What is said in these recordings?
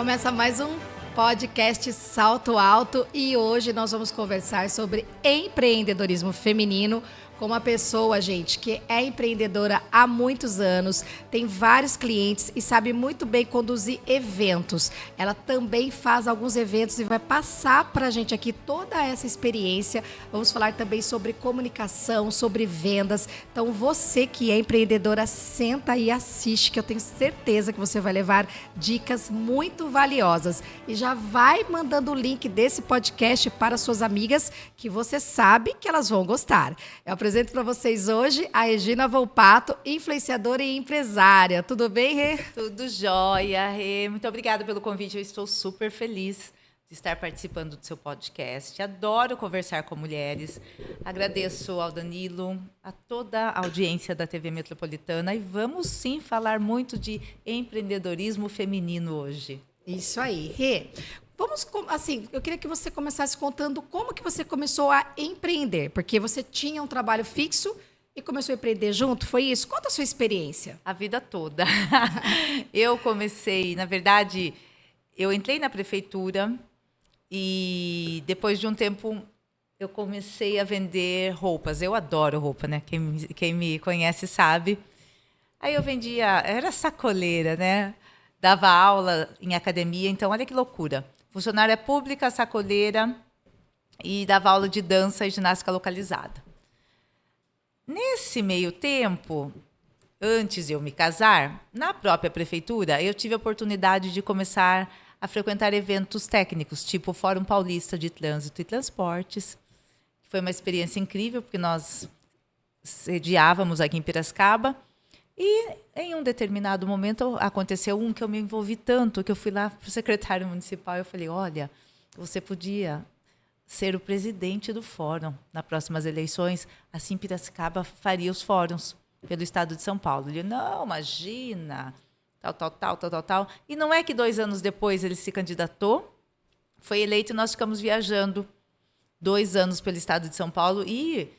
Começa mais um podcast Salto Alto e hoje nós vamos conversar sobre empreendedorismo feminino com uma pessoa, gente, que é empreendedora há muitos anos, tem vários clientes e sabe muito bem conduzir eventos. Ela também faz alguns eventos e vai passar para a gente aqui toda essa experiência. Vamos falar também sobre comunicação, sobre vendas. Então, você que é empreendedora, senta e assiste, que eu tenho certeza que você vai levar dicas muito valiosas. E já vai mandando o link desse podcast para suas amigas, que você sabe que elas vão gostar. Eu apresento para vocês hoje a Regina Volpato, influenciadora e empresária. Tudo bem, Rê? Tudo jóia, Rê. Muito obrigada pelo convite. Eu estou super feliz de estar participando do seu podcast. Adoro conversar com mulheres. Agradeço ao Danilo, a toda a audiência da TV Metropolitana e vamos sim falar muito de empreendedorismo feminino hoje. Isso aí, Rê. Eu queria que você começasse contando como que você começou a empreender, porque você tinha um trabalho fixo e começou a empreender junto, foi isso? Conta a sua experiência. A vida toda. Eu comecei, na verdade, eu entrei na prefeitura e depois de um tempo eu comecei a vender roupas. Eu adoro roupa, né? Quem me conhece sabe. Aí eu vendia, era sacoleira, né? Dava aula em academia, então olha que loucura. Funcionária pública, sacoleira e dava aula de dança e ginástica localizada. Nesse meio tempo, antes de eu me casar, na própria prefeitura, eu tive a oportunidade de começar a frequentar eventos técnicos, tipo o Fórum Paulista de Trânsito e Transportes. Foi uma experiência incrível, porque nós sediávamos aqui em Piracicaba. E em um determinado momento aconteceu que eu me envolvi tanto que eu fui lá para o secretário municipal e eu falei, olha, você podia ser o presidente do fórum nas próximas eleições, assim Piracicaba faria os fóruns pelo estado de São Paulo. Ele, não, imagina, tal. E não é que 2 anos depois ele se candidatou, foi eleito e nós ficamos viajando 2 anos pelo estado de São Paulo e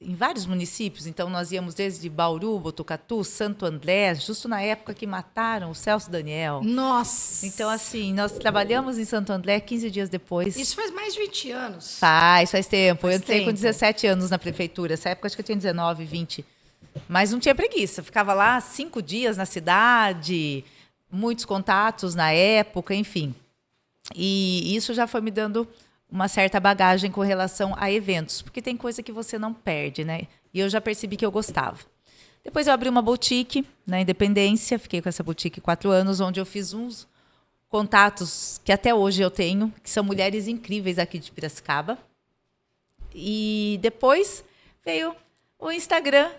em vários municípios, então nós íamos desde Bauru, Botucatu, Santo André, justo na época que mataram o Celso Daniel. Nossa! Então, assim, nós trabalhamos em Santo André 15 dias depois. Isso faz mais de 20 anos. Faz tempo. Eu entrei com 17 anos na prefeitura. Essa época acho que eu tinha 19, 20. Mas não tinha preguiça. Ficava lá 5 dias na cidade, muitos contatos na época, enfim. E isso já foi me dando uma certa bagagem com relação a eventos, porque tem coisa que você não perde, né? E eu já percebi que eu gostava. Depois eu abri uma boutique na Independência, fiquei com essa boutique 4 anos, onde eu fiz uns contatos que até hoje eu tenho, que são mulheres incríveis aqui de Piracicaba. E depois veio o Instagram,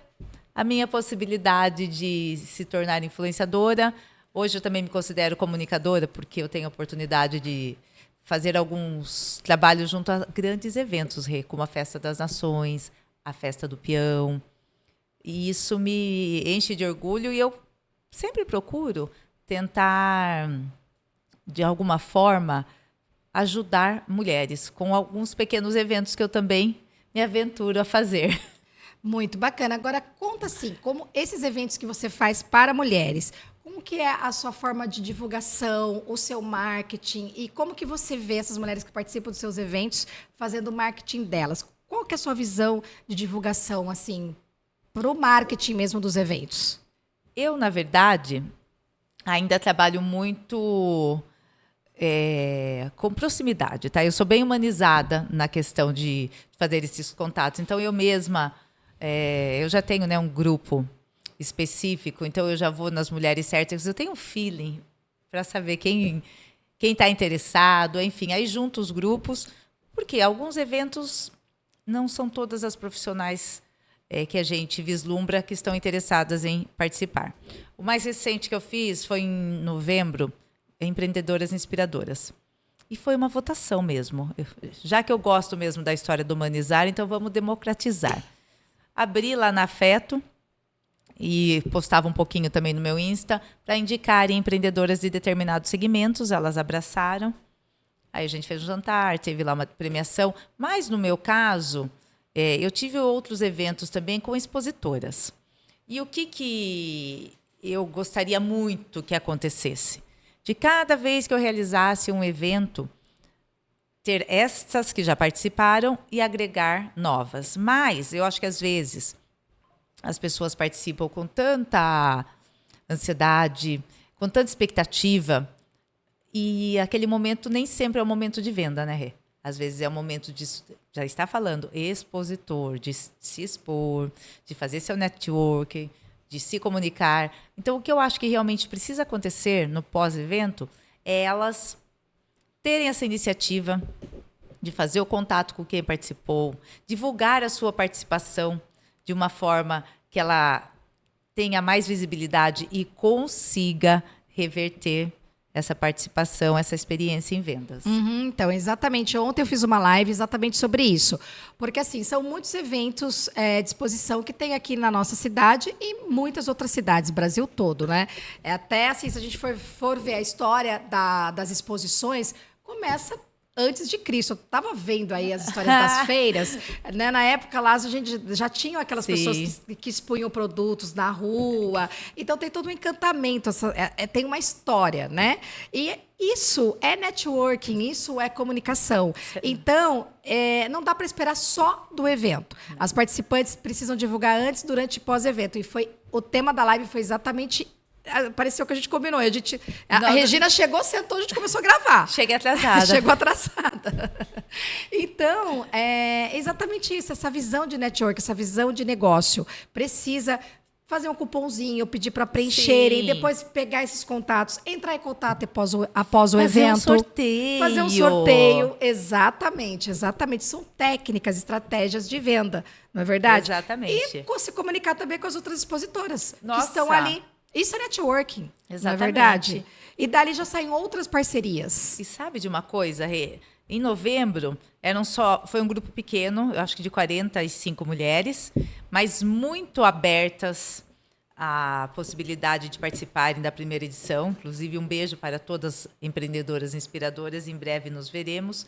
a minha possibilidade de se tornar influenciadora. Hoje eu também me considero comunicadora, porque eu tenho a oportunidade de fazer alguns trabalhos junto a grandes eventos, como a Festa das Nações, a Festa do Peão. E isso me enche de orgulho e eu sempre procuro tentar, de alguma forma, ajudar mulheres com alguns pequenos eventos que eu também me aventuro a fazer. Muito bacana. Agora, conta assim, como esses eventos que você faz para mulheres, como que é a sua forma de divulgação, o seu marketing e como que você vê essas mulheres que participam dos seus eventos fazendo o marketing delas? Qual que é a sua visão de divulgação, assim, para o marketing mesmo dos eventos? Eu, na verdade, ainda trabalho muito com proximidade, tá? Eu sou bem humanizada na questão de fazer esses contatos. Então, eu mesma, eu já tenho, né, um grupo específico, então eu já vou nas mulheres certas, eu tenho um feeling para saber quem está interessado, enfim, aí junto os grupos, porque alguns eventos não são todas as profissionais que a gente vislumbra que estão interessadas em participar. O mais recente que eu fiz foi em novembro, Empreendedoras Inspiradoras. E foi uma votação mesmo. Já que eu gosto mesmo da história do humanizar, então vamos democratizar. Abri lá na Afeto, e postava um pouquinho também no meu Insta, para indicarem empreendedoras de determinados segmentos, elas abraçaram. Aí a gente fez um jantar, teve lá uma premiação. Mas, no meu caso, eu tive outros eventos também com expositoras. E o que eu gostaria muito que acontecesse? de cada vez que eu realizasse um evento, ter essas que já participaram e agregar novas. Mas eu acho que às vezes as pessoas participam com tanta ansiedade, com tanta expectativa, e aquele momento nem sempre é o momento de venda, né, Rê? Às vezes é o momento de, já está falando, expositor, de se expor, de fazer seu networking, de se comunicar. Então, o que eu acho que realmente precisa acontecer no pós-evento é elas terem essa iniciativa de fazer o contato com quem participou, divulgar a sua participação de uma forma que ela tenha mais visibilidade e consiga reverter essa participação, essa experiência em vendas. Então, exatamente. Ontem eu fiz uma live exatamente sobre isso. Porque, assim, são muitos eventos de exposição que tem aqui na nossa cidade e muitas outras cidades, Brasil todo, né? Até, assim, se a gente for ver a história das exposições, começa antes de Cristo. Eu estava vendo aí as histórias das feiras, né? Na época lá a gente já tinha aquelas pessoas que expunham produtos na rua. Então tem todo um encantamento, tem uma história, né? E isso é networking, isso é comunicação. Então, não dá para esperar só do evento. As participantes precisam divulgar antes, durante e pós-evento. E o tema da live foi exatamente pareceu que a gente combinou. A Regina chegou, sentou, a gente começou a gravar. Cheguei atrasada. Chegou atrasada. Então, é exatamente isso. Essa visão de network, essa visão de negócio. Precisa fazer um cupomzinho, pedir para preencherem, depois pegar esses contatos, entrar em contato após o evento. Fazer um sorteio. Exatamente. São técnicas, estratégias de venda, não é verdade? Exatamente. E se comunicar também com as outras expositoras que Nossa. estão ali. Isso é networking, Exatamente. não é verdade? E dali já saem outras parcerias. E sabe de uma coisa, Rê? Em novembro, foi um grupo pequeno, eu acho que de 45 mulheres, mas muito abertas à possibilidade de participarem da primeira edição. Inclusive, um beijo para todas as empreendedoras inspiradoras. Em breve nos veremos.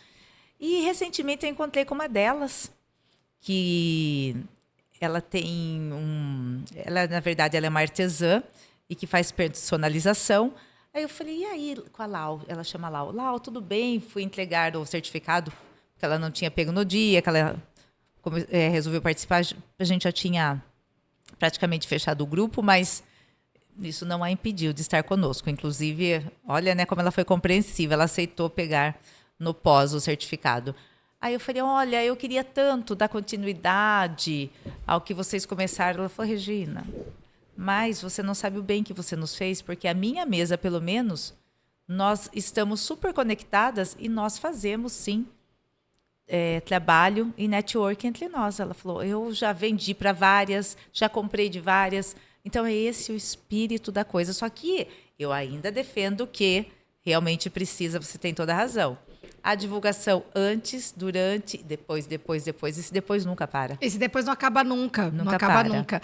E, recentemente, eu encontrei com uma delas, que ela tem na verdade, ela é uma artesã, e que faz personalização. Aí eu falei, e aí, com a Lau? Ela chama Lau. Lau, tudo bem? Fui entregar o certificado, que ela não tinha pego no dia, que ela resolveu participar. A gente já tinha praticamente fechado o grupo, mas isso não a impediu de estar conosco. Inclusive, olha, né, como ela foi compreensiva, ela aceitou pegar no pós o certificado. Aí eu falei, olha, eu queria tanto dar continuidade ao que vocês começaram. Ela falou, Regina, mas você não sabe o bem que você nos fez, porque a minha mesa, pelo menos, nós estamos super conectadas e nós fazemos, sim, trabalho e network entre nós. Ela falou, eu já vendi para várias, já comprei de várias. Então, é esse o espírito da coisa. Só que eu ainda defendo que realmente precisa, você tem toda a razão. A divulgação antes, durante, depois. Esse depois nunca para. Esse depois não acaba nunca. Não acaba nunca.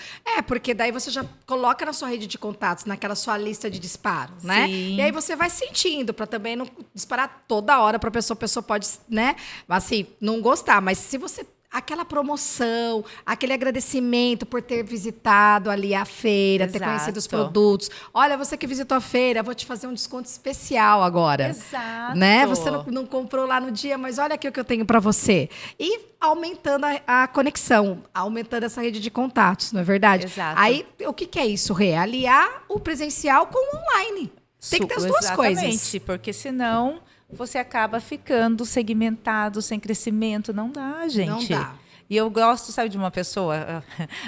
Porque daí você já coloca na sua rede de contatos, naquela sua lista de disparo, né? Sim. E aí você vai sentindo, para também não disparar toda hora para a pessoa pode, né? Assim, não gostar. Mas se você aquela promoção, aquele agradecimento por ter visitado ali a feira, ter conhecido os produtos. Olha, você que visitou a feira, vou te fazer um desconto especial agora. Exato. Né? Você não comprou lá no dia, mas olha aqui o que eu tenho para você. E aumentando a conexão, aumentando essa rede de contatos, não é verdade? Exato. Aí, o que é isso, Rê? Aliar o presencial com o online. Tem que ter as duas coisas. Exatamente, porque senão você acaba ficando segmentado, sem crescimento. Não dá, gente. Não dá. E eu gosto, sabe, de uma pessoa,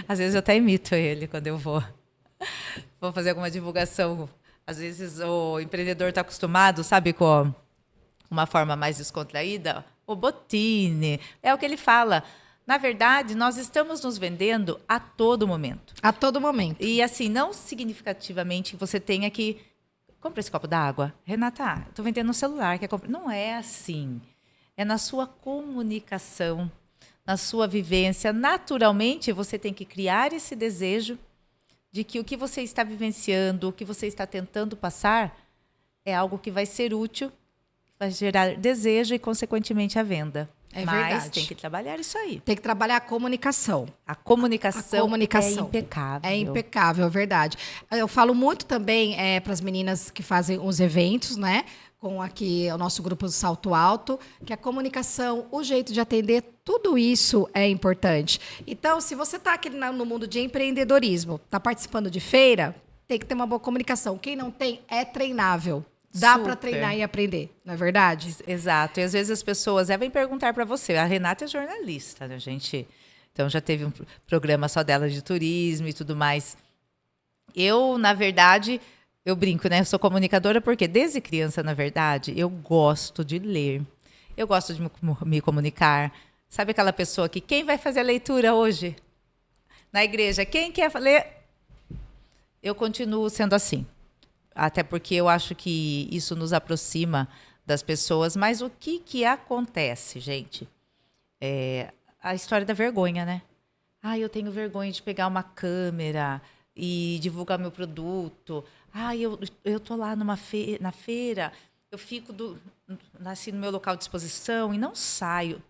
às vezes eu até imito ele quando eu vou fazer alguma divulgação. Às vezes o empreendedor está acostumado, sabe, com uma forma mais descontraída. O Botini, é o que ele fala. Na verdade, nós estamos nos vendendo a todo momento. A todo momento. E assim, não significativamente você tenha que... Compra esse copo d'água. Renata, estou vendendo no celular. Quer comprar? Não é assim. É na sua comunicação, na sua vivência. Naturalmente, você tem que criar esse desejo de que o que você está vivenciando, o que você está tentando passar, é algo que vai ser útil, vai gerar desejo e, consequentemente, a venda. É Mas verdade. tem que trabalhar isso aí. Tem que trabalhar a comunicação. A comunicação é impecável. É impecável, é verdade. Eu falo muito também para as meninas que fazem os eventos, né? Com aqui o nosso grupo do Salto Alto, que a comunicação, o jeito de atender, tudo isso é importante. Então, se você está aqui no mundo de empreendedorismo, está participando de feira, tem que ter uma boa comunicação. Quem não tem, é treinável. Dá para treinar e aprender, não é verdade? Exato. E às vezes as pessoas vêm perguntar para você. A Renata é jornalista, né, gente? Então já teve um programa só dela de turismo e tudo mais. Eu, na verdade, eu brinco, né? Eu sou comunicadora porque desde criança, na verdade, eu gosto de ler. Eu gosto de me comunicar. Sabe aquela pessoa que quem vai fazer a leitura hoje? Na igreja, quem quer ler? Eu continuo sendo assim. Até porque eu acho que isso nos aproxima das pessoas. Mas o que acontece, gente? A história da vergonha, né? Eu tenho vergonha de pegar uma câmera e divulgar meu produto. Eu tô lá na feira, eu fico assim, no meu local de exposição e não saio.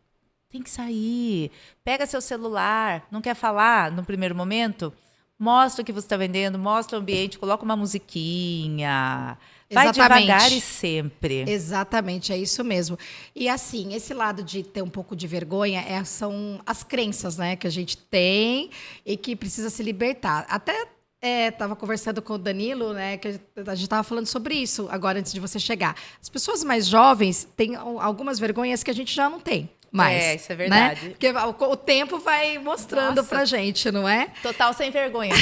Tem que sair. Pega seu celular, não quer falar no primeiro momento? Mostra o que você está vendendo, mostra o ambiente, coloca uma musiquinha. Vai devagar e sempre. Exatamente, é isso mesmo. E assim, esse lado de ter um pouco de vergonha são as crenças, né, que a gente tem e que precisa se libertar. Até estava conversando com o Danilo, né, que a gente estava falando sobre isso agora antes de você chegar. As pessoas mais jovens têm algumas vergonhas que a gente já não tem. Mais, isso é verdade. Né? Porque o tempo vai mostrando pra gente, não é? Total sem vergonha.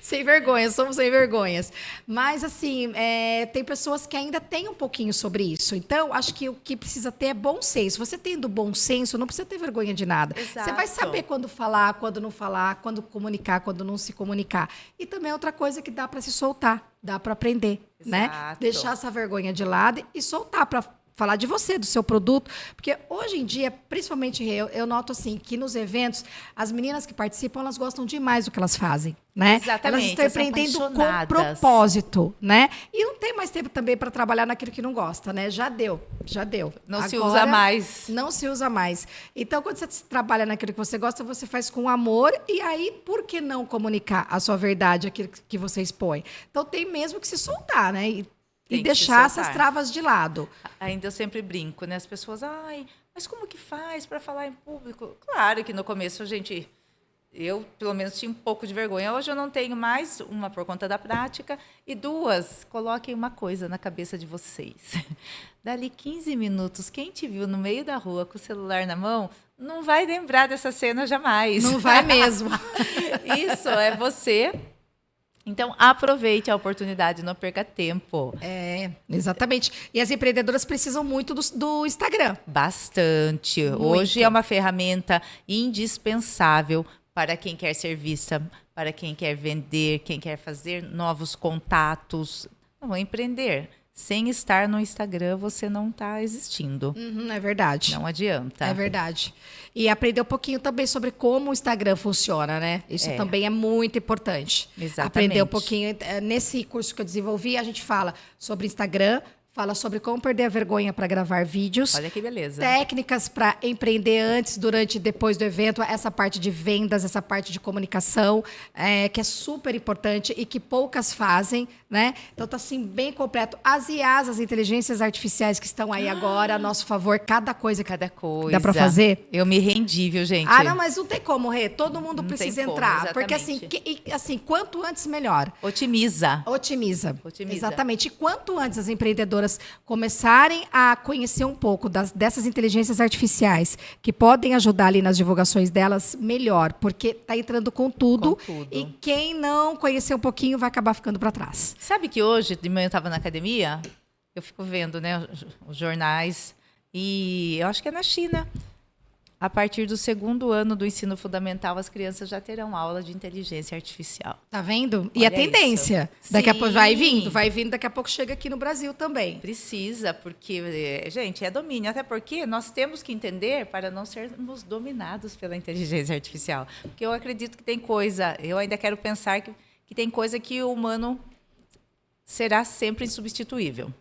Sem vergonha, somos sem vergonhas. Mas, assim, tem pessoas que ainda têm um pouquinho sobre isso. Então, acho que o que precisa ter é bom senso. Você tendo bom senso, não precisa ter vergonha de nada. Exato. Você vai saber quando falar, quando não falar, quando comunicar, quando não se comunicar. E também outra coisa que dá para se soltar, dá para aprender, né? Deixar essa vergonha de lado e soltar para falar de você, do seu produto, porque hoje em dia, principalmente eu noto assim que nos eventos as meninas que participam elas gostam demais do que elas fazem, né? Exatamente. Elas estão empreendendo com propósito, né? E não tem mais tempo também para trabalhar naquilo que não gosta, né? Já deu. Não se usa mais. Não se usa mais. Então, quando você trabalha naquilo que você gosta, você faz com amor e aí por que não comunicar a sua verdade, aquilo que você expõe? Então tem mesmo que se soltar, né? E deixar essas travas de lado. Ainda eu sempre brinco, né? As pessoas, mas como que faz para falar em público? Claro que no começo, gente, eu pelo menos tinha um pouco de vergonha. Hoje eu não tenho mais, uma por conta da prática, e duas, coloquem uma coisa na cabeça de vocês. Dali 15 minutos, quem te viu no meio da rua com o celular na mão, não vai lembrar dessa cena jamais. Não vai mesmo. Isso é você. Então, aproveite a oportunidade, não perca tempo. Exatamente. E as empreendedoras precisam muito do Instagram. Bastante. Muito. Hoje é uma ferramenta indispensável para quem quer ser vista, para quem quer vender, quem quer fazer novos contatos. Não, empreender. Sem estar no Instagram, você não está existindo. É verdade. Não adianta. É verdade. E aprender um pouquinho também sobre como o Instagram funciona, né? Isso também é muito importante. Exatamente. Aprender um pouquinho. Nesse curso que eu desenvolvi, a gente fala sobre Instagram, fala sobre como perder a vergonha para gravar vídeos. Olha que beleza. Técnicas para empreender antes, durante e depois do evento. Essa parte de vendas, essa parte de comunicação, que é super importante e que poucas fazem, né? Então, tá assim, bem completo. As IAs, as inteligências artificiais que estão aí agora, a nosso favor, cada coisa. Dá para fazer? Eu me rendi, viu, gente? Não, mas não tem como, Rê. Todo mundo não precisa entrar. Porque, assim, quanto antes, melhor. Otimiza. Exatamente. E quanto antes as empreendedoras começarem a conhecer um pouco dessas inteligências artificiais que podem ajudar ali nas divulgações delas, melhor, porque está entrando com tudo e quem não conhecer um pouquinho vai acabar ficando para trás. Sabe que hoje, de manhã eu estava na academia, eu fico vendo, né, os jornais, e eu acho que é na China. A partir do 2º ano do ensino fundamental, as crianças já terão aula de inteligência artificial. Tá vendo? E a tendência. Daqui a pouco vai vindo, daqui a pouco chega aqui no Brasil também. Precisa, porque, gente, é domínio. Até porque nós temos que entender para não sermos dominados pela inteligência artificial. Porque eu acredito que tem coisa, eu ainda quero pensar que tem coisa que o humano será sempre insubstituível.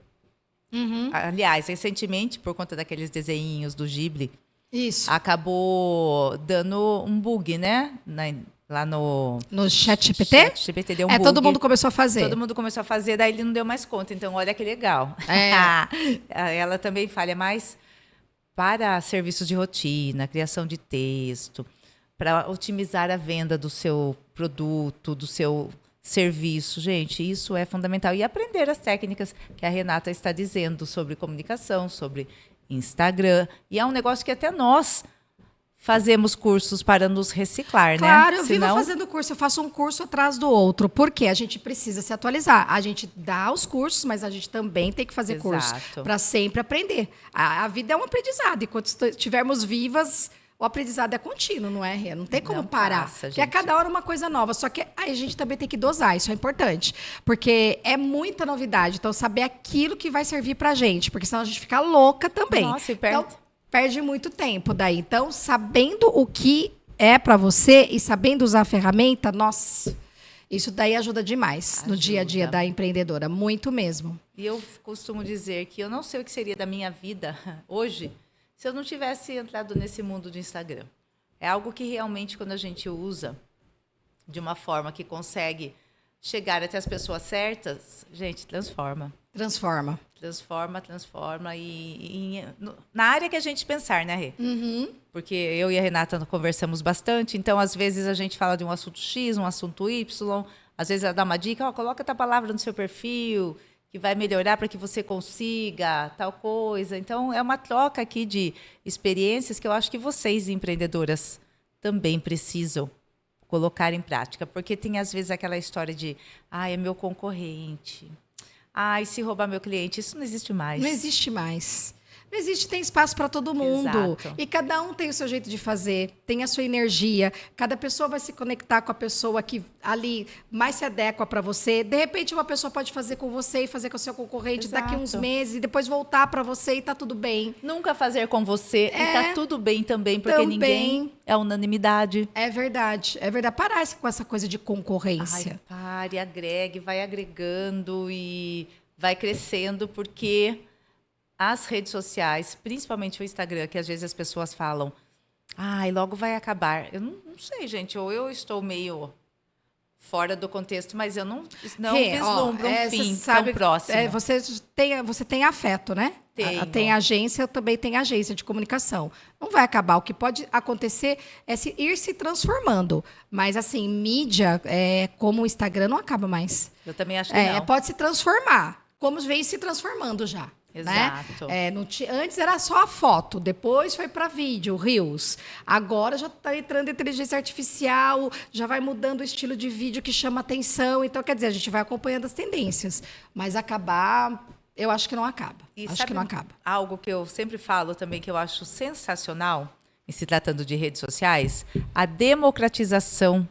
Aliás, recentemente, por conta daqueles desenhinhos do Ghibli, Isso. acabou dando um bug, né? Lá No ChatGPT? ChatGPT deu um bug. Todo mundo começou a fazer. Todo mundo começou a fazer, daí ele não deu mais conta. Então, olha que legal. Ela também falha mais para serviços de rotina, criação de texto, para otimizar a venda do seu produto, do seu serviço. Gente, isso é fundamental. E aprender as técnicas que a Renata está dizendo sobre comunicação, sobre Instagram. E é um negócio que até nós fazemos cursos para nos reciclar, Claro, né? eu vivo fazendo curso, eu faço um curso atrás do outro, porque a gente precisa se atualizar. A gente dá os cursos, mas a gente também tem que fazer curso para sempre aprender. A vida é um aprendizado, e enquanto estivermos vivas, o aprendizado é contínuo, não é, Rê? Não tem como parar. Porque a cada hora uma coisa nova. Só que a gente também tem que dosar, isso é importante. Porque é muita novidade. Então, saber aquilo que vai servir pra gente. Porque senão a gente fica louca também. Nossa, e perde muito tempo daí. Então, sabendo o que é pra você e sabendo usar a ferramenta, nossa, isso daí ajuda demais no dia a dia da empreendedora. Muito mesmo. E eu costumo dizer que eu não sei o que seria da minha vida hoje se eu não tivesse entrado nesse mundo do Instagram. É algo que realmente, quando a gente usa de uma forma que consegue chegar até as pessoas certas, gente, transforma. Transforma. Transforma. Na área que a gente pensar, né, Rê? Porque eu e a Renata conversamos bastante, então, às vezes, a gente fala de um assunto X, um assunto Y, às vezes ela dá uma dica, coloca essa palavra no seu perfil, que vai melhorar para que você consiga tal coisa. Então, é uma troca aqui de experiências que eu acho que vocês, empreendedoras, também precisam colocar em prática. Porque tem, às vezes, aquela história de é meu concorrente. E se roubar meu cliente? Isso não existe mais. Não existe mais. Não existe, tem espaço para todo mundo. Exato. E cada um tem o seu jeito de fazer, tem a sua energia. Cada pessoa vai se conectar com a pessoa que ali mais se adequa para você. De repente, uma pessoa pode fazer com você e fazer com o seu concorrente daqui uns meses, e depois voltar para você e tá tudo bem. Nunca fazer com você e tá tudo bem também, porque ninguém é unanimidade. É verdade, é verdade. Parar com essa coisa de concorrência. Pare, agregue, vai agregando e vai crescendo, porque as redes sociais, principalmente o Instagram, que às vezes as pessoas falam, logo vai acabar. Eu não sei, gente, ou eu estou meio fora do contexto, mas eu não vislumbro um fim tão próximo. Você tem afeto, né? Tem agência, eu também tenho agência de comunicação. Não vai acabar. O que pode acontecer é ir se transformando. Mas, assim, mídia, como o Instagram, não acaba mais. Eu também acho que não. Pode se transformar, como vem se transformando já. Exato. Né? Antes era só a foto, depois foi para vídeo, Reels. Agora já está entrando inteligência artificial, já vai mudando o estilo de vídeo que chama atenção. Então, quer dizer, a gente vai acompanhando as tendências. Mas acabar, eu acho que não acaba. Acho que não acaba. Algo que eu sempre falo também, que eu acho sensacional, em se tratando de redes sociais, a democratização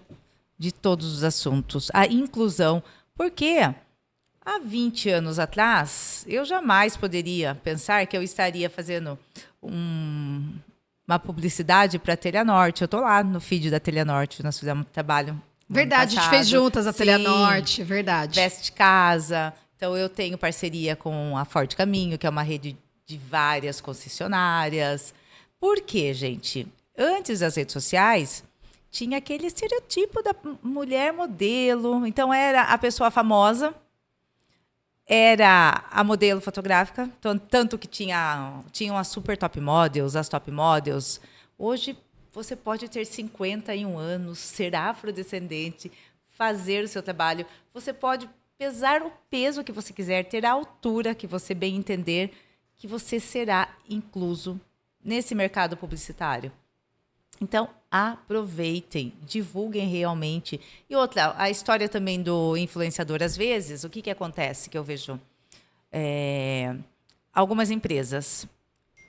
de todos os assuntos, a inclusão. Porque há 20 anos atrás, eu jamais poderia pensar que eu estaria fazendo uma publicidade para a Telenorte. Eu estou lá no feed da Telenorte, nós fizemos um trabalho. Verdade, a gente fez juntas a Telenorte, verdade. Veste Casa. Então, eu tenho parceria com a Forte Caminho, que é uma rede de várias concessionárias. Por quê, gente? Antes das redes sociais, tinha aquele estereotipo da mulher modelo. Então, era a pessoa famosa, era a modelo fotográfica, tanto que tinham as super top models, as top models. Hoje, você pode ter 51 anos, ser afrodescendente, fazer o seu trabalho. Você pode pesar o peso que você quiser, ter a altura que você bem entender, que você será incluso nesse mercado publicitário. Então, aproveitem, divulguem realmente. E outra, a história também do influenciador, às vezes, o que acontece que eu vejo? Algumas empresas,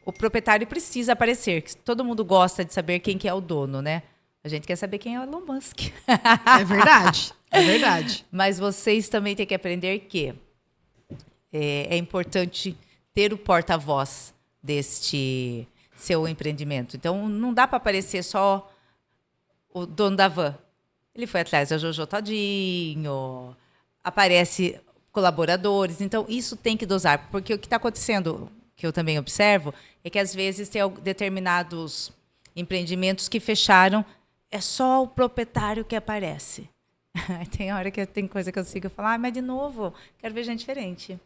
o proprietário precisa aparecer, que todo mundo gosta de saber quem que é o dono, né? A gente quer saber quem é o Elon Musk. É verdade, é verdade. Mas vocês também têm que aprender que é importante ter o porta-voz deste seu empreendimento. Então, não dá para aparecer só o dono da van. Ele foi atrás da Jojo Todinho, aparece colaboradores. Então, isso tem que dosar, porque o que está acontecendo, que eu também observo, é que às vezes tem determinados empreendimentos que fecharam, é só o proprietário que aparece. Tem hora que tem coisa que eu sigo e falo, mas de novo, quero ver gente diferente.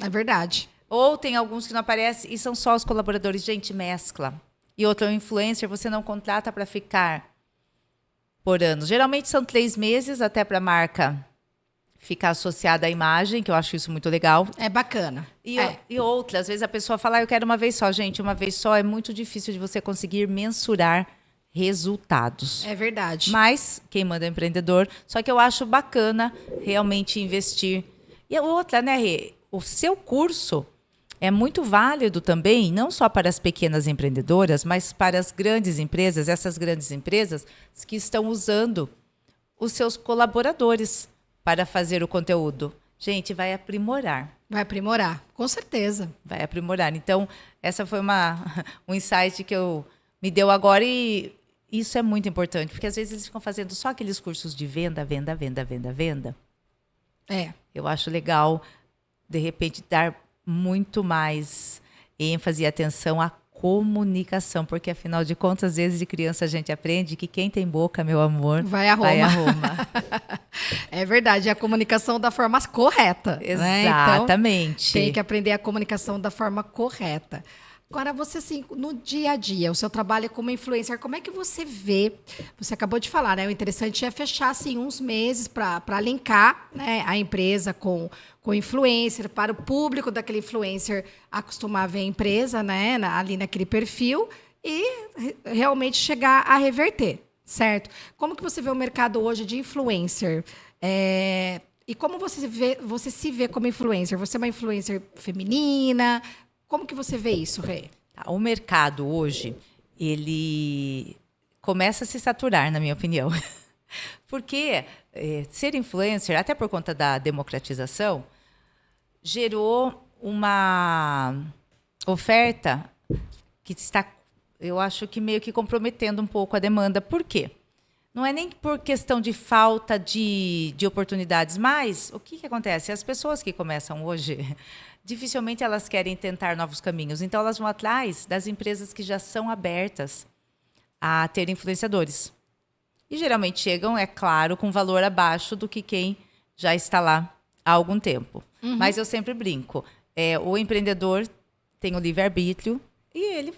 É verdade. Ou tem alguns que não aparecem e são só os colaboradores. Gente, mescla. E outro, influencer, você não contrata para ficar por anos. Geralmente são 3 meses até para a marca ficar associada à imagem, que eu acho isso muito legal. É bacana. E outra, às vezes a pessoa fala, eu quero uma vez só. Gente, uma vez só é muito difícil de você conseguir mensurar resultados. É verdade. Mas quem manda é o empreendedor. Só que eu acho bacana realmente investir. E a outra, né, Rê? O seu curso é muito válido também, não só para as pequenas empreendedoras, mas para as grandes empresas, essas grandes empresas que estão usando os seus colaboradores para fazer o conteúdo. Gente, vai aprimorar. Vai aprimorar, com certeza. Vai aprimorar. Então, essa foi um insight que me deu agora e isso é muito importante, porque às vezes eles ficam fazendo só aqueles cursos de venda, venda, venda, venda, venda. Eu acho legal, de repente, dar muito mais ênfase e atenção à comunicação, porque afinal de contas, às vezes de criança a gente aprende que quem tem boca, meu amor, vai a Roma. É verdade, é a comunicação da forma correta. Exatamente. Né? Então, tem que aprender a comunicação da forma correta. Agora, você, assim, no dia a dia, o seu trabalho como influencer, como é que você vê? Você acabou de falar, né? O interessante é fechar, assim, uns meses para linkar, né, a empresa com o influencer, para o público daquele influencer acostumar a ver a empresa, né, ali naquele perfil e realmente chegar a reverter, certo? Como que você vê o mercado hoje de influencer? E como você se vê como influencer? Você é uma influencer feminina? Como que você vê isso, Rê? O mercado hoje, ele começa a se saturar, na minha opinião. Porque ser influencer, até por conta da democratização, gerou uma oferta que está, eu acho que meio que comprometendo um pouco a demanda. Por quê? Não é nem por questão de falta de oportunidades, mas o que acontece? As pessoas que começam hoje, dificilmente elas querem tentar novos caminhos. Então, elas vão atrás das empresas que já são abertas a ter influenciadores. E geralmente chegam, é claro, com valor abaixo do que quem já está lá há algum tempo. Mas eu sempre brinco. O empreendedor tem o livre-arbítrio e ele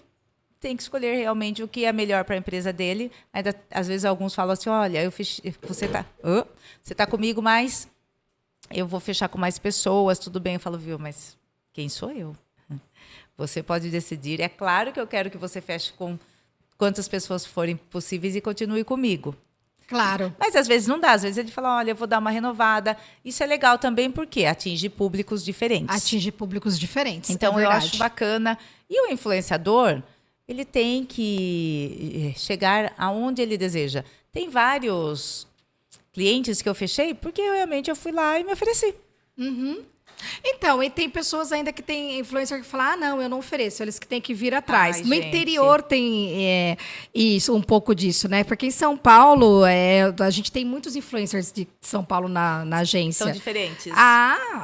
tem que escolher realmente o que é melhor para a empresa dele. Ainda, às vezes alguns falam assim, olha, você tá comigo, mas eu vou fechar com mais pessoas, tudo bem. Eu falo, viu, mas quem sou eu? Você pode decidir. É claro que eu quero que você feche com quantas pessoas forem possíveis e continue comigo. Claro. Mas às vezes não dá. Às vezes ele fala, olha, eu vou dar uma renovada. Isso é legal também porque atinge públicos diferentes. Atinge públicos diferentes. Então, eu acho bacana. E o influenciador, ele tem que chegar aonde ele deseja. Tem vários clientes que eu fechei porque realmente eu fui lá e me ofereci. Então, e tem pessoas ainda que tem influencer que falam, não, eu não ofereço, eles que têm que vir atrás. Ai, no gente. interior tem isso, um pouco disso, né? Porque em São Paulo, a gente tem muitos influencers de São Paulo na agência. São diferentes.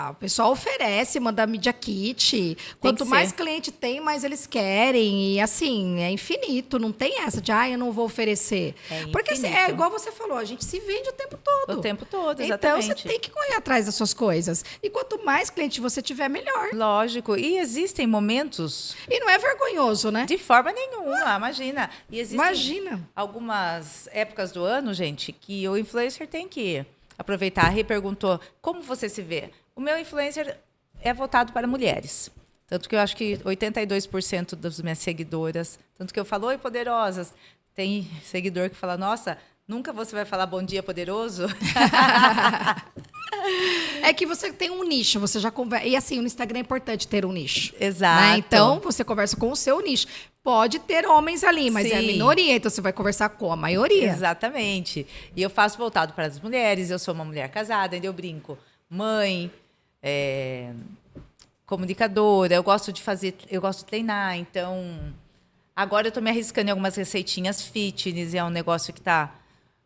O pessoal oferece, manda media kit. Quanto mais cliente tem, mais eles querem. E assim, é infinito. Não tem essa de, eu não vou oferecer. Porque assim, é igual você falou, a gente se vende o tempo todo. O tempo todo, exatamente. Então, você tem que correr atrás das suas coisas. E quanto mais cliente você tiver, melhor. Lógico. E existem momentos... E não é vergonhoso, né? De forma nenhuma, imagina. E existem algumas épocas do ano, gente, que o influencer tem que aproveitar. A Rê perguntou, como você se vê? O meu influencer é voltado para mulheres. Tanto que eu acho que 82% das minhas seguidoras, tanto que eu falo, oi, poderosas. Tem seguidor que fala, nossa, nunca você vai falar bom dia, poderoso? É que você tem um nicho, você já conversa. E assim, no Instagram é importante ter um nicho. Exato. Né? Então, você conversa com o seu nicho. Pode ter homens ali, mas é a minoria, então você vai conversar com a maioria. Exatamente. E eu faço voltado para as mulheres, eu sou uma mulher casada, ainda eu brinco. Mãe, comunicadora, eu gosto de treinar, então... Agora eu estou me arriscando em algumas receitinhas fitness, é um negócio que está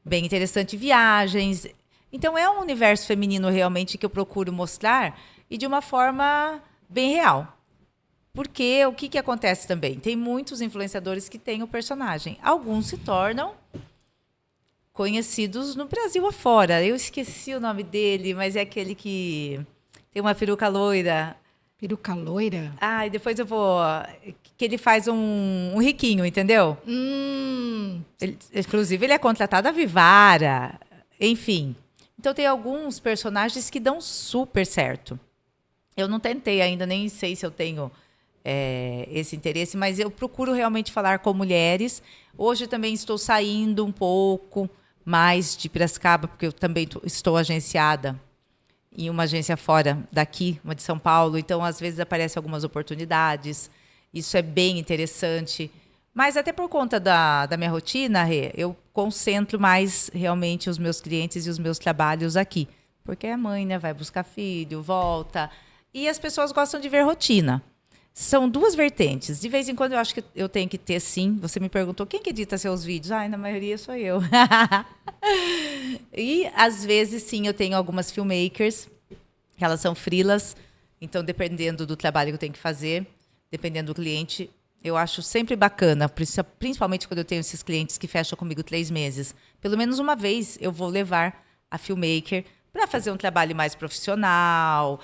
bem interessante. Viagens... Então, é um universo feminino realmente que eu procuro mostrar e de uma forma bem real. Porque o que acontece também? Tem muitos influenciadores que têm o personagem. Alguns se tornam conhecidos no Brasil afora. Eu esqueci o nome dele, mas é aquele que tem uma peruca loira. Peruca loira? Ah, e depois eu vou... Que ele faz um riquinho, entendeu? Inclusive, ele é contratado a Vivara. Enfim. Então, tem alguns personagens que dão super certo. Eu não tentei ainda, nem sei se eu tenho esse interesse, mas eu procuro realmente falar com mulheres. Hoje também estou saindo um pouco mais de Piracicaba, porque eu também estou agenciada em uma agência fora daqui, uma de São Paulo. Então, às vezes, aparecem algumas oportunidades. Isso é bem interessante. Mas até por conta da minha rotina, Rê, eu concentro mais realmente os meus clientes e os meus trabalhos aqui. Porque a mãe, né, vai buscar filho, volta. E as pessoas gostam de ver rotina. São duas vertentes. De vez em quando eu acho que eu tenho que ter, sim. Você me perguntou quem que edita seus vídeos? Ai, na maioria sou eu. E, às vezes, sim, eu tenho algumas filmmakers, que elas são freelas. Então, dependendo do trabalho que eu tenho que fazer, dependendo do cliente, eu acho sempre bacana, principalmente quando eu tenho esses clientes que fecham comigo 3 meses. Pelo menos uma vez eu vou levar a filmmaker para fazer um trabalho mais profissional,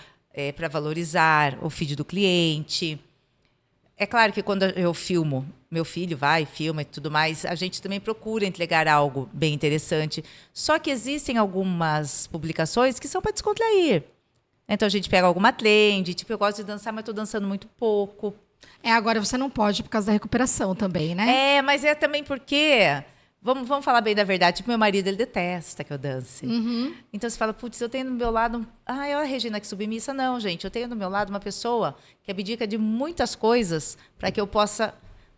para valorizar o feed do cliente. É claro que quando eu filmo, meu filho vai, filma e tudo mais, a gente também procura entregar algo bem interessante. Só que existem algumas publicações que são para descontrair. Então a gente pega alguma trend, tipo, eu gosto de dançar, mas estou dançando muito pouco. Agora você não pode por causa da recuperação também, né? Mas é também porque... Vamos falar bem da verdade. Tipo, meu marido, ele detesta que eu dance. Então, você fala, putz, eu tenho no meu lado... é a Regina que submissa. Não, gente. Eu tenho do meu lado uma pessoa que abdica de muitas coisas para que eu possa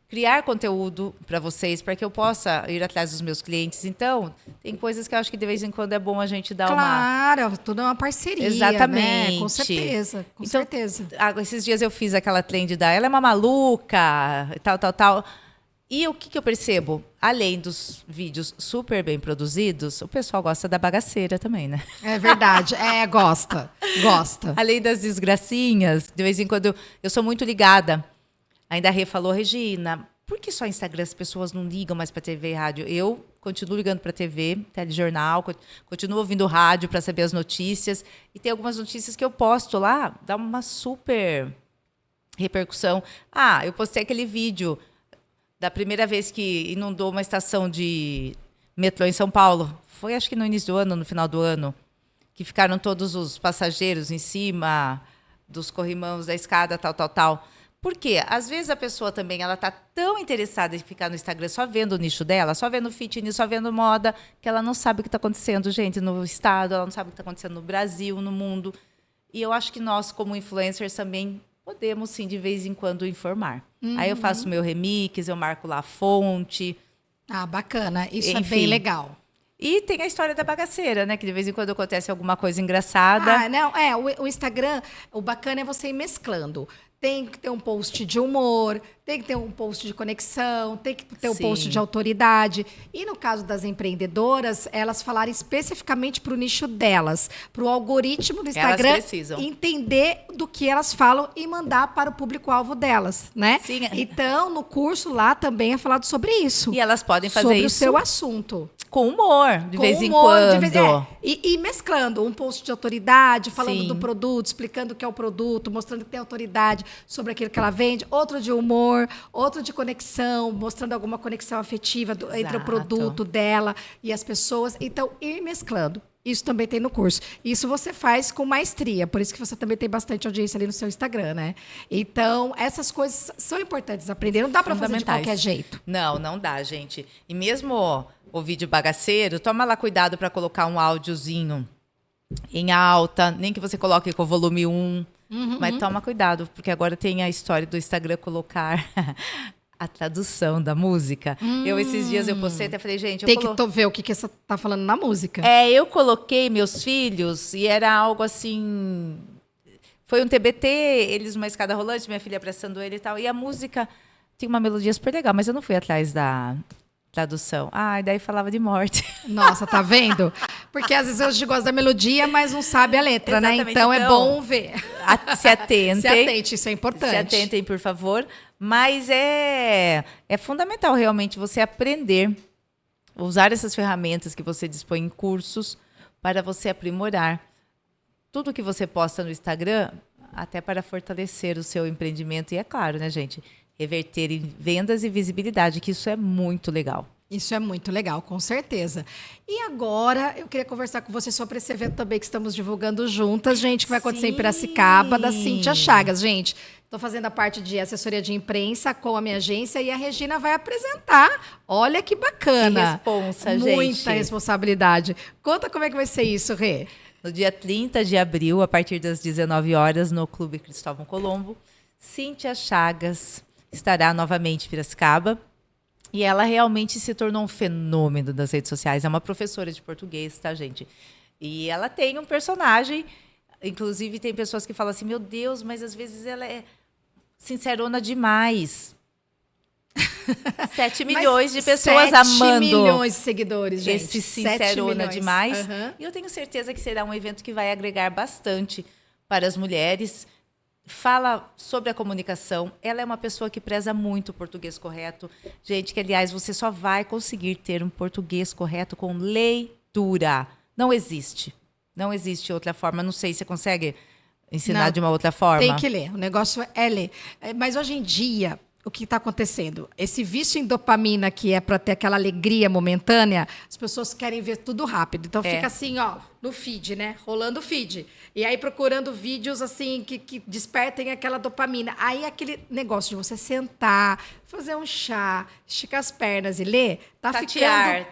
criar conteúdo para vocês, para que eu possa ir atrás dos meus clientes. Então, tem coisas que eu acho que de vez em quando é bom a gente dar Claro, tudo é uma parceria, Exatamente. Né? Com certeza, com então, certeza. Esses dias eu fiz aquela trend da ela é uma maluca, tal. E o que eu percebo? Além dos vídeos super bem produzidos, o pessoal gosta da bagaceira também, né? É verdade. Gosta. Além das desgracinhas, de vez em quando eu sou muito ligada. Ainda a Rê falou, Regina, por que só Instagram as pessoas não ligam mais para TV e rádio? Eu continuo ligando para TV, telejornal, continuo ouvindo rádio para saber as notícias. E tem algumas notícias que eu posto lá, dá uma super repercussão. Eu postei aquele vídeo da primeira vez que inundou uma estação de metrô em São Paulo. Foi, acho que no início do ano, no final do ano, que ficaram todos os passageiros em cima dos corrimãos da escada, tal. Por quê? Às vezes a pessoa também ela está tão interessada em ficar no Instagram só vendo o nicho dela, só vendo fitness, só vendo moda, que ela não sabe o que está acontecendo, gente, no estado, ela não sabe o que está acontecendo no Brasil, no mundo. E eu acho que nós, como influencers, também podemos, sim, de vez em quando informar. Aí eu faço meu remix, eu marco lá a fonte. Bacana. Isso Enfim. É bem legal. E tem a história da bagaceira, né? Que de vez em quando acontece alguma coisa engraçada. Não, o Instagram, o bacana é você ir mesclando. Tem que ter um post de humor, tem que ter um post de conexão, tem que ter um post de autoridade. E no caso das empreendedoras, elas falarem especificamente para o nicho delas, para o algoritmo do Instagram entender do que elas falam e mandar para o público-alvo delas, né? Sim. Então, no curso lá também é falado sobre isso. E elas podem fazer sobre isso o seu assunto. Com humor, de vez em quando. E mesclando um post de autoridade, falando Sim. do produto, explicando o que é o produto, mostrando que tem autoridade sobre aquilo que ela vende, outro de humor, outro de conexão, mostrando alguma conexão afetiva entre o produto dela e as pessoas. Então, ir mesclando. Isso também tem no curso. Isso você faz com maestria, por isso que você também tem bastante audiência ali no seu Instagram, né? Então, essas coisas são importantes aprender. Não dá para fazer de qualquer jeito. Não dá, gente. E mesmo o vídeo bagaceiro, toma lá cuidado para colocar um áudiozinho em alta, nem que você coloque com o volume 1. Mas toma cuidado, porque agora tem a história do Instagram colocar a tradução da música. Esses dias eu postei, até falei, gente... Tem que ver o que você tá falando na música. Eu coloquei meus filhos e era algo assim... Foi um TBT, eles numa escada rolante, minha filha abraçando ele e tal. E a música tem uma melodia super legal, mas eu não fui atrás da tradução. Ah, e daí falava de morte. Nossa, tá vendo? Porque às vezes a gente gosta da melodia, mas não sabe a letra, né? Exatamente. Então é bom ver. Se atentem. Se atente, isso é importante. Se atentem, por favor. Mas é fundamental realmente você aprender, usar essas ferramentas que você dispõe em cursos para você aprimorar tudo que você posta no Instagram, até para fortalecer o seu empreendimento. E é claro, né, gente? Reverter em vendas e visibilidade, que isso é muito legal. Isso é muito legal, com certeza. E agora, eu queria conversar com você sobre esse evento também que estamos divulgando juntas, gente, que vai acontecer em Piracicaba, da Cíntia Chagas. Gente, estou fazendo a parte de assessoria de imprensa com a minha agência e a Regina vai apresentar. Olha que bacana. Que responsa, gente. Muita responsabilidade. Conta como é que vai ser isso, Rê. No dia 30 de abril, a partir das 19 horas, no Clube Cristóvão Colombo, Cíntia Chagas estará novamente em Piracicaba. E ela realmente se tornou um fenômeno das redes sociais. É uma professora de português, tá, gente? E ela tem um personagem. Inclusive, tem pessoas que falam assim, meu Deus, mas às vezes ela é sincerona demais. 7 milhões de pessoas 7 amando. 7 milhões de seguidores, gente. Esse sincerona demais. Uhum. E eu tenho certeza que será um evento que vai agregar bastante para as mulheres. Fala sobre a comunicação. Ela é uma pessoa que preza muito o português correto. Gente, que, aliás, você só vai conseguir ter um português correto com leitura. Não existe. Não existe outra forma. Não sei se você consegue ensinar de uma outra forma. Tem que ler. O negócio é ler. Mas hoje em dia, o que está acontecendo? Esse vício em dopamina, que é para ter aquela alegria momentânea, as pessoas querem ver tudo rápido. Então fica assim, ó, no feed, né? Rolando o feed. E aí procurando vídeos assim que despertem aquela dopamina. Aí aquele negócio de você sentar, fazer um chá, esticar as pernas e ler, tatear.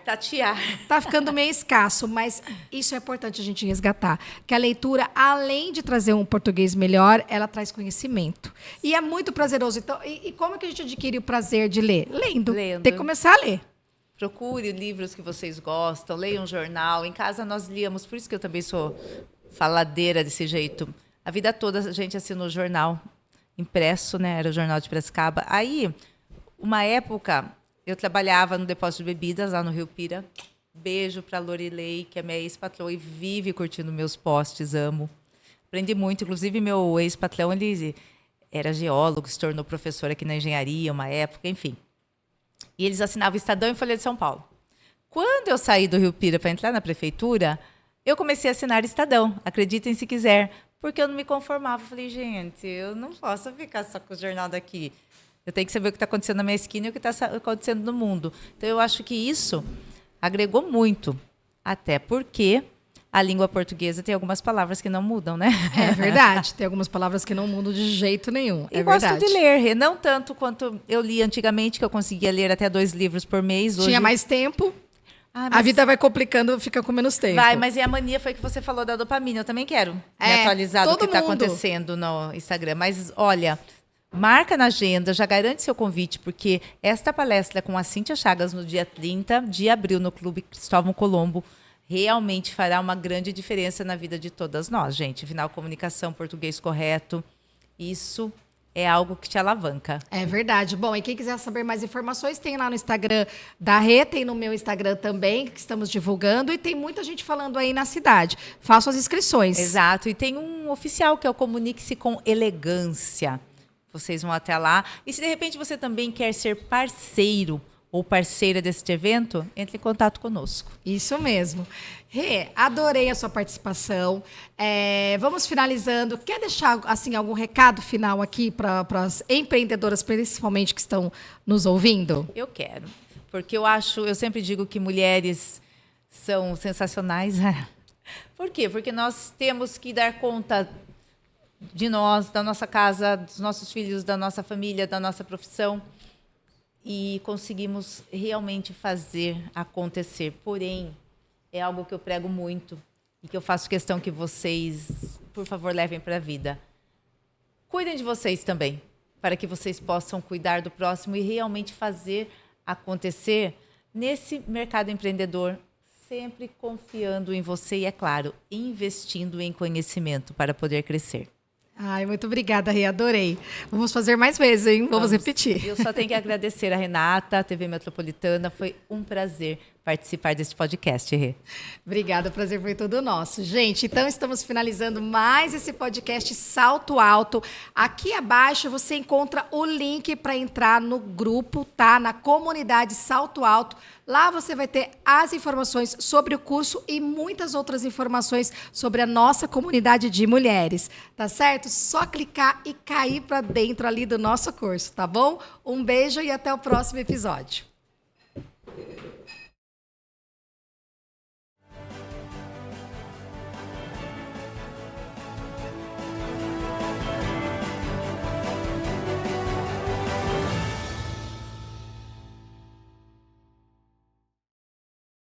Tá ficando meio escasso, mas isso é importante a gente resgatar. Que a leitura, além de trazer um português melhor, ela traz conhecimento. E é muito prazeroso. Então, e como que a gente adquire o prazer de ler? Lendo. Tem que começar a ler. Procure livros que vocês gostam, leia um jornal. Em casa nós líamos, por isso que eu também sou faladeira desse jeito. A vida toda a gente assinou jornal impresso, né? Era o Jornal de Piracicaba. Aí, uma época, eu trabalhava no depósito de bebidas lá no Rio Pira. Beijo para a Lorilei, que é minha ex-patroa e vive curtindo meus posts, amo. Aprendi muito, inclusive meu ex-patrão, ele era geólogo, se tornou professor aqui na engenharia uma época, enfim. E eles assinavam Estadão e Folha de São Paulo. Quando eu saí do Rio Pira para entrar na prefeitura, eu comecei a assinar Estadão, acreditem se quiser, porque eu não me conformava. Eu falei, gente, eu não posso ficar só com o jornal daqui. Eu tenho que saber o que está acontecendo na minha esquina e o que está acontecendo no mundo. Então, eu acho que isso agregou muito, até porque a língua portuguesa tem algumas palavras que não mudam, né? É verdade, tem algumas palavras que não mudam de jeito nenhum. E gosto de ler, não tanto quanto eu li antigamente, que eu conseguia ler até 2 livros por mês. Hoje... Tinha mais tempo. A vida vai complicando, fica com menos tempo. Vai, mas e a mania foi que você falou da dopamina. Eu também quero me atualizar do que está acontecendo no Instagram. Mas, olha, marca na agenda, já garante seu convite, porque esta palestra com a Cíntia Chagas no dia 30 de abril no Clube Cristóvão Colombo realmente fará uma grande diferença na vida de todas nós, gente. Afinal, comunicação, português correto, isso é algo que te alavanca. É verdade. Bom, e quem quiser saber mais informações, tem lá no Instagram da Rê, tem no meu Instagram também, que estamos divulgando, e tem muita gente falando aí na cidade. Façam as inscrições. Exato. E tem um oficial, que é o Comunique-se com Elegância. Vocês vão até lá. E se, de repente, você também quer ser parceiro ou parceira deste evento, entre em contato conosco. Isso mesmo. Rê, adorei a sua participação. Vamos finalizando. Quer deixar assim, algum recado final aqui para as empreendedoras, principalmente, que estão nos ouvindo? Eu quero. Porque eu sempre digo que mulheres são sensacionais. Por quê? Porque nós temos que dar conta de nós, da nossa casa, dos nossos filhos, da nossa família, da nossa profissão. E conseguimos realmente fazer acontecer. Porém, é algo que eu prego muito e que eu faço questão que vocês, por favor, levem para a vida. Cuidem de vocês também, para que vocês possam cuidar do próximo e realmente fazer acontecer nesse mercado empreendedor, sempre confiando em você e, é claro, investindo em conhecimento para poder crescer. Ai, muito obrigada, Rê, adorei. Vamos fazer mais vezes, hein? Vamos repetir. Eu só tenho que agradecer a Renata, a TV Metropolitana. Foi um prazer participar desse podcast, Rê. Obrigada, o prazer foi todo nosso. Gente, então estamos finalizando mais esse podcast Salto Alto. Aqui abaixo você encontra o link para entrar no grupo, tá? Na comunidade Salto Alto. Lá você vai ter as informações sobre o curso e muitas outras informações sobre a nossa comunidade de mulheres, tá certo? Só clicar e cair para dentro ali do nosso curso, tá bom? Um beijo e até o próximo episódio.